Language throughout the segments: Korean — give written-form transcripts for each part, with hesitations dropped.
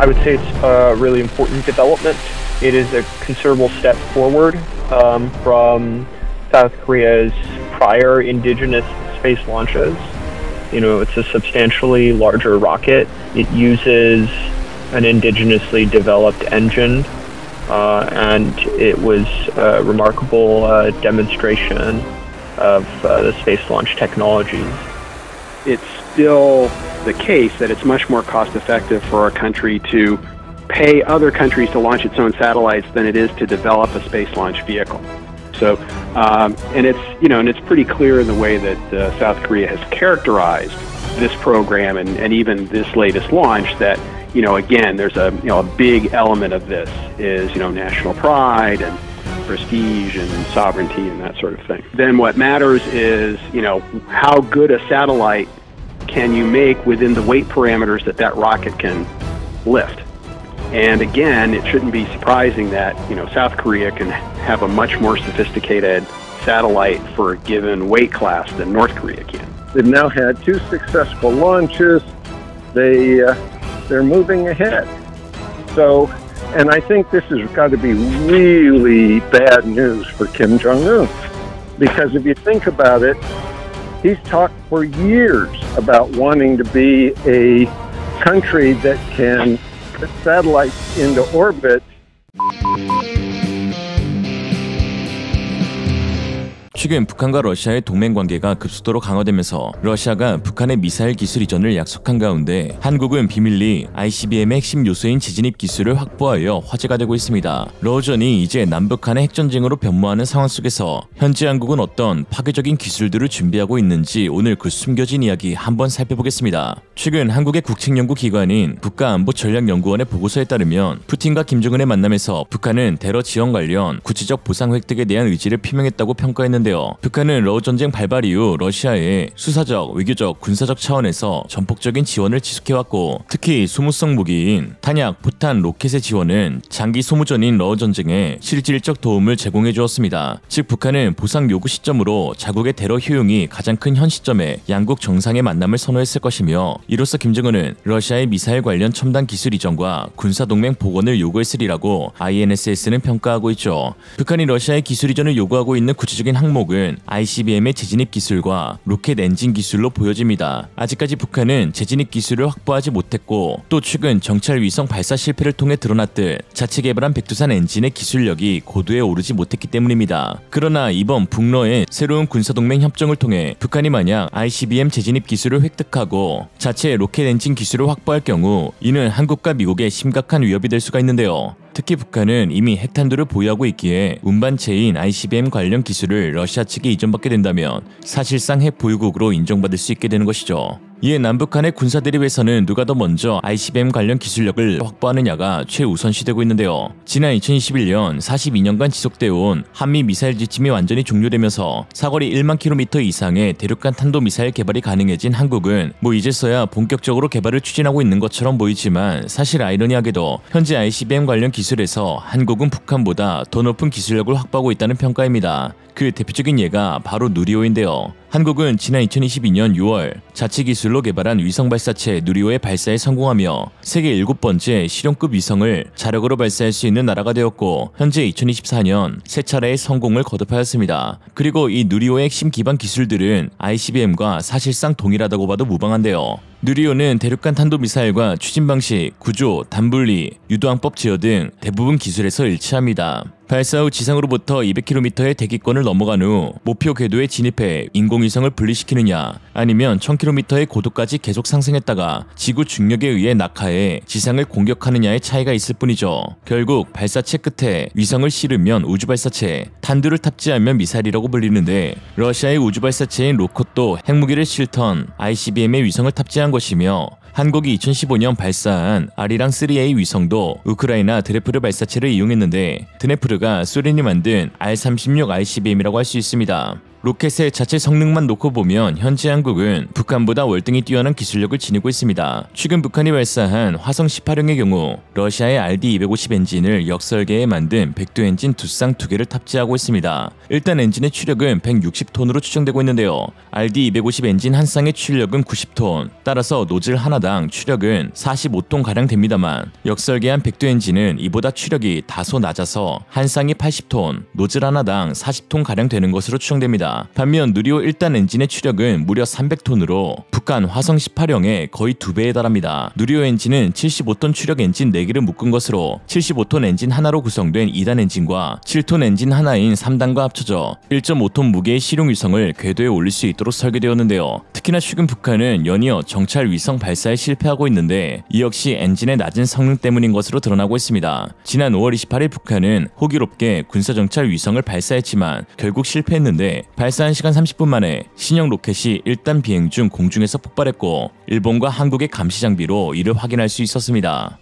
I would say it's a really important development. It is a considerable step forward from South Korea's prior indigenous space launches. You know, it's a substantially larger rocket. It uses an indigenously developed engine, and it was a remarkable demonstration of the space launch technologies. It's still the case that it's much more cost effective for a country to pay other countries to launch its own satellites than it is to develop a space launch vehicle. So, and it's pretty clear in the way that South Korea has characterized this program and even this latest launch that, again, there's a big element of this is, national pride and prestige and sovereignty and that sort of thing. Then what matters is, how good a satellite can you make within the weight parameters that rocket can lift. And again, it shouldn't be surprising that, South Korea can have a much more sophisticated satellite for a given weight class than North Korea can. They've now had 2 successful launches. They're moving ahead. So, and I think this has got to be really bad news for Kim Jong-un. Because if you think about it, he's talked for years about wanting to be a country that can put satellites into orbit. 최근 북한과 러시아의 동맹 관계가 급속도로 강화되면서 러시아가 북한의 미사일 기술 이전을 약속한 가운데 한국은 비밀리 ICBM의 핵심 요소인 재진입 기술을 확보하여 화제가 되고 있습니다. 러전이 이제 남북한의 핵전쟁으로 변모하는 상황 속에서 현재 한국은 어떤 파괴적인 기술들을 준비하고 있는지 오늘 그 숨겨진 이야기 한번 살펴보겠습니다. 최근 한국의 국책연구기관인 국가안보전략연구원의 보고서에 따르면 푸틴과 김정은의 만남에서 북한은 테러 지원 관련 구체적 보상 획득에 대한 의지를 표명했다고 평가했는데요. 북한은 러우 전쟁 발발 이후 러시아에 수사적, 외교적, 군사적 차원에서 전폭적인 지원을 지속해왔고 특히 소모성 무기인 탄약, 포탄, 로켓의 지원은 장기 소모전인 러우 전쟁에 실질적 도움을 제공해 주었습니다. 즉 북한은 보상 요구 시점으로 자국의 테러 효용이 가장 큰 현 시점에 양국 정상의 만남을 선호했을 것이며 이로써 김정은은 러시아의 미사일 관련 첨단 기술 이전과 군사동맹 복원을 요구했으리라고 INSS는 평가하고 있죠. 북한이 러시아의 기술 이전을 요구하고 있는 구체적인 항목은 ICBM의 재진입 기술과 로켓 엔진 기술로 보여집니다. 아직까지 북한은 재진입 기술을 확보하지 못했고 또 최근 정찰 위성 발사 실패를 통해 드러났듯 자체 개발한 백두산 엔진의 기술력이 고도에 오르지 못했기 때문입니다. 그러나 이번 북러의 새로운 군사동맹 협정을 통해 북한이 만약 ICBM 재진입 기술을 획득하고 자체 로켓 엔진 기술을 확보할 경우 이는 한국과 미국에 심각한 위협이 될 수가 있는데요. 특히 북한은 이미 핵탄두를 보유하고 있기에 운반체인 ICBM 관련 기술을 러시아 측에 이전받게 된다면 사실상 핵 보유국으로 인정받을 수 있게 되는 것이죠. 이에 남북한의 군사 대립에서는 누가 더 먼저 ICBM 관련 기술력을 확보하느냐가 최우선시되고 있는데요. 지난 2021년 42년간 지속되어온 한미 미사일 지침이 완전히 종료되면서 사거리 1만 킬로미터 이상의 대륙간 탄도미사일 개발이 가능해진 한국은 이제서야 본격적으로 개발을 추진하고 있는 것처럼 보이지만 사실 아이러니하게도 현재 ICBM 관련 기술에서 한국은 북한보다 더 높은 기술력을 확보하고 있다는 평가입니다. 그 대표적인 예가 바로 누리호인데요. 한국은 지난 2022년 6월 자체 기술로 개발한 위성 발사체 누리호의 발사에 성공하며 세계 7번째 실용급 위성을 자력으로 발사할 수 있는 나라가 되었고 현재 2024년 세 차례의 성공을 거듭하였습니다. 그리고 이 누리호의 핵심 기반 기술들은 ICBM과 사실상 동일하다고 봐도 무방한데요. 누리호는 대륙간 탄도미사일과 추진 방식, 구조, 단분리, 유도항법 제어 등 대부분 기술에서 일치합니다. 발사 후 지상으로부터 200km의 대기권을 넘어간 후 목표 궤도에 진입해 인공위성을 분리시키느냐 아니면 1000km의 고도까지 계속 상승했다가 지구 중력에 의해 낙하해 지상을 공격하느냐의 차이가 있을 뿐이죠. 결국 발사체 끝에 위성을 실으면 우주발사체, 탄두를 탑재하면 미사일이라고 불리는데 러시아의 우주발사체인 로켓도 핵무기를 실던 ICBM의 위성을 탑재한 것이며 한국이 2015년 발사한 아리랑 3A 위성도 우크라이나 드네프르 발사체를 이용했는데 드네프르가 소련이 만든 R-36 ICBM이라고 할 수 있습니다. 로켓의 자체 성능만 놓고 보면 현재 한국은 북한보다 월등히 뛰어난 기술력을 지니고 있습니다. 최근 북한이 발사한 화성 18형의 경우 러시아의 RD-250 엔진을 역설계에 만든 백두 엔진 두 쌍 두 개를 탑재하고 있습니다. 일단 엔진의 추력은 160톤으로 추정되고 있는데요. RD-250 엔진 한 쌍의 추력은 90톤, 따라서 노즐 하나당 추력은 45톤가량 됩니다만 역설계한 백두 엔진은 이보다 추력이 다소 낮아서 한 쌍이 80톤, 노즐 하나당 40톤가량 되는 것으로 추정됩니다. 반면 누리호 1단 엔진의 추력은 무려 300톤으로 북한 화성 18형의 거의 2배에 달합니다. 누리호 엔진은 75톤 추력 엔진 4개를 묶은 것으로 75톤 엔진 하나로 구성된 2단 엔진과 7톤 엔진 하나인 3단과 합쳐져 1.5톤 무게의 실용 위성을 궤도에 올릴 수 있도록 설계되었는데요. 특히나 최근 북한은 연이어 정찰 위성 발사에 실패하고 있는데 이 역시 엔진의 낮은 성능 때문인 것으로 드러나고 있습니다. 지난 5월 28일 북한은 호기롭게 군사정찰 위성을 발사했지만 결국 실패했는데 발사한 시간 30분 만에 신형 로켓이 1단 비행 중 공중에서 폭발했고 일본과 한국의 감시 장비로 이를 확인할 수 있었습니다.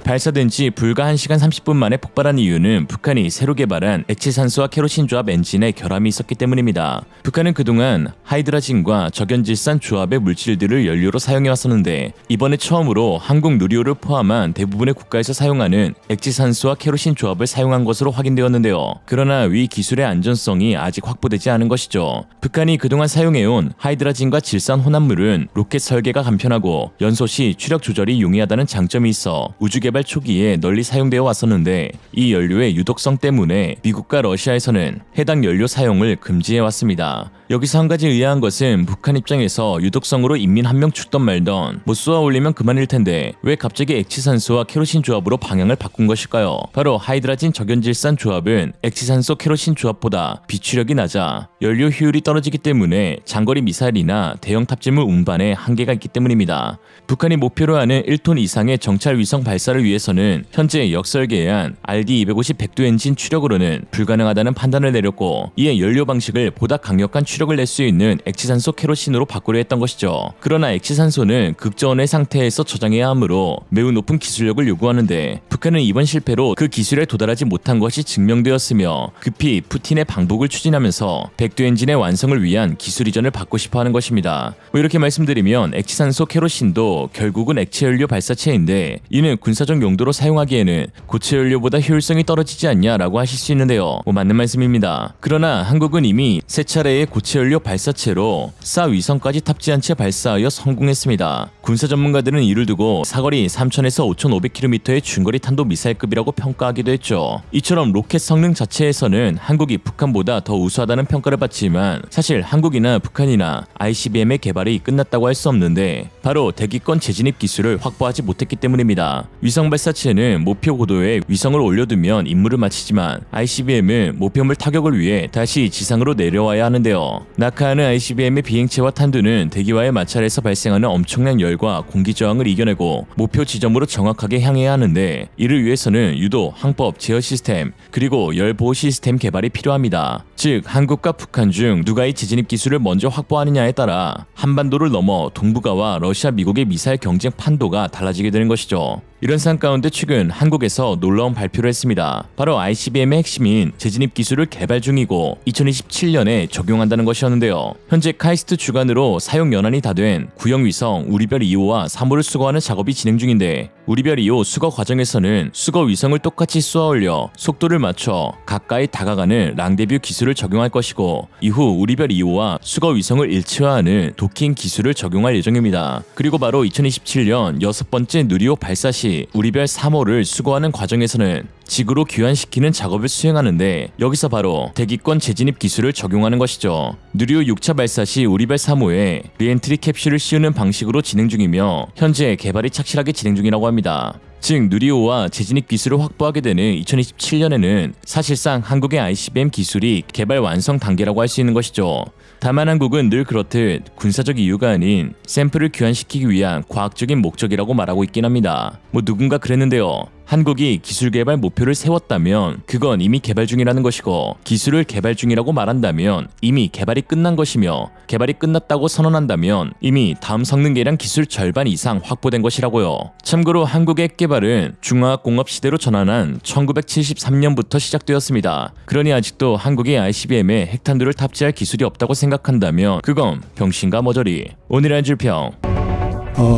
발사된 지 불과 1시간 30분 만에 폭발한 이유는 북한이 새로 개발한 액체산소와 케로신 조합 엔진에 결함이 있었기 때문입니다. 북한은 그동안 하이드라진과 적연질산 조합의 물질들을 연료로 사용해왔었는데 이번에 처음으로 한국 누리호를 포함한 대부분의 국가에서 사용하는 액체산소와 케로신 조합을 사용한 것으로 확인되었는데요. 그러나 위 기술의 안전성이 아직 확보되지 않은 것이죠. 북한이 그동안 사용해온 하이드라진과 질산 혼합물은 로켓 설계가 간편하고 연소 시 추력 조절이 용이하다는 장점이 있어 우주개발 초기에 널리 사용되어 왔었는데 이 연료의 유독성 때문에 미국과 러시아에서는 해당 연료 사용을 금지해 왔습니다. 여기서 한 가지 의아한 것은 북한 입장에서 유독성으로 인민 한 명 죽던 말던 못 쏘아 올리면 그만일 텐데 왜 갑자기 액체산소와 케로신 조합으로 방향을 바꾼 것일까요? 바로 하이드라진 적연질산 조합은 액체산소 케로신 조합보다 비추력이 낮아 연료 효율이 떨어지기 때문에 장거리 미사일이나 대형 탑재물 운반에 한계가 있기 때문입니다. 북한이 목표로 하는 1톤 이상의 정찰 위성 발사를 위해서는 현재 역설계한 RD-250 백두 엔진 추력으로는 불가능하다는 판단을 내렸고 이에 연료 방식을 보다 강력한 추력을 낼 수 있는 액체산소 케로신으로 바꾸려 했던 것이죠. 그러나 액체산소는 극저온의 상태에서 저장해야 하므로 매우 높은 기술력을 요구하는데 북한은 이번 실패로 그 기술에 도달하지 못한 것이 증명되었으며 급히 푸틴의 방북을 추진하면서 백두 엔진의 완성을 위한 기술 이전을 받고 싶어하는 것입니다. 이렇게 말씀드리면 액체산소 케로신도 결국은 액체연료 발사체인데 이는 군사적 용도로 사용하기에는 고체연료보다 효율성이 떨어지지 않냐라고 하실 수 있는데요. 맞는 말씀입니다. 그러나 한국은 이미 세 차례의 고체연료 발사체로 사 위성까지 탑재한 채 발사하여 성공했습니다. 군사 전문가들은 이를 두고 사거리 3,000에서 5,500km의 중거리 탄도 미사일급이라고 평가하기도 했죠. 이처럼 로켓 성능 자체에서는 한국이 북한보다 더 우수하다는 평가를 받지만 사실 한국이나 북한이나 ICBM의 개발이 끝났다고 할 수 없는데 바로 대기권 재진입 기술을 확보하지 못했기 때문입니다. 위성 발사체는 목표 고도에 위성을 올려두면 임무를 마치지만 ICBM은 목표물 타격을 위해 다시 지상으로 내려와야 하는데요. 낙하하는 ICBM의 비행체와 탄두는 대기와의 마찰에서 발생하는 엄청난 열과 공기 저항을 이겨내고 목표 지점으로 정확하게 향해야 하는데 이를 위해서는 유도, 항법, 제어 시스템 그리고 열 보호 시스템 개발이 필요합니다. 즉 한국과 북한 중 누가 이 재진입 기술을 먼저 확보하느냐에 따라 한반도를 넘어 동북아와 러시아, 미국의 미사일 경쟁 판도가 달라지게 되는 것이죠. 이런 상황 가운데 최근 한국에서 놀라운 발표를 했습니다. 바로 ICBM의 핵심인 재진입 기술을 개발 중이고 2027년에 적용한다는 것이었는데요. 현재 카이스트 주관으로 사용 연한이 다 된 구형 위성 우리별 2호와 3호를 수거하는 작업이 진행 중인데 우리별 2호 수거 과정에서는 수거 위성을 똑같이 쏘아 올려 속도를 맞춰 가까이 다가가는 랑데뷰 기술을 적용할 것이고 이후 우리별 2호와 수거 위성을 일체화하는 도킹 기술을 적용할 예정입니다. 그리고 바로 2027년 6번째 누리호 발사 시 우리별 3호를 수거하는 과정에서는 지구로 귀환시키는 작업을 수행하는데 여기서 바로 대기권 재진입 기술을 적용하는 것이죠. 누리호 6차 발사 시 우리별 3호에 리엔트리 캡슐을 씌우는 방식으로 진행 중이며 현재 개발이 착실하게 진행 중이라고 합니다. 즉 누리호와 재진입 기술을 확보하게 되는 2027년에는 사실상 한국의 ICBM 기술이 개발 완성 단계라고 할 수 있는 것이죠. 다만 한국은 늘 그렇듯 군사적 이유가 아닌 샘플을 귀환시키기 위한 과학적인 목적이라고 말하고 있긴 합니다. 누군가 그랬는데요. 한국이 기술 개발 목표를 세웠다면 그건 이미 개발 중이라는 것이고, 기술을 개발 중이라고 말한다면 이미 개발이 끝난 것이며, 개발이 끝났다고 선언한다면 이미 다음 성능 계량 기술 절반 이상 확보된 것이라고요. 참고로 한국의 핵 개발은 중화학공업 시대로 전환한 1973년부터 시작되었습니다. 그러니 아직도 한국이 ICBM에 핵탄두를 탑재할 기술이 없다고 생각한다면 그건 병신가 머저리. 오늘의 한 줄평.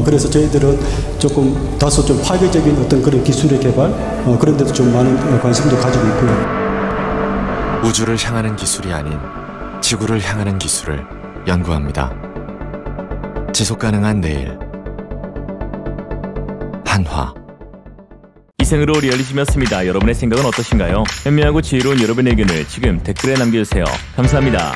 그래서 저희들은 조금 다소 좀 파괴적인 어떤 그런 기술의 개발, 그런 데도 좀 많은 관심도 가지고 있고요. 우주를 향하는 기술이 아닌 지구를 향하는 기술을 연구합니다. 지속가능한 내일, 한화. 이생으로 리얼리즘이었습니다. 여러분의 생각은 어떠신가요? 현명하고 지혜로운 여러분의 의견을 지금 댓글에 남겨주세요. 감사합니다.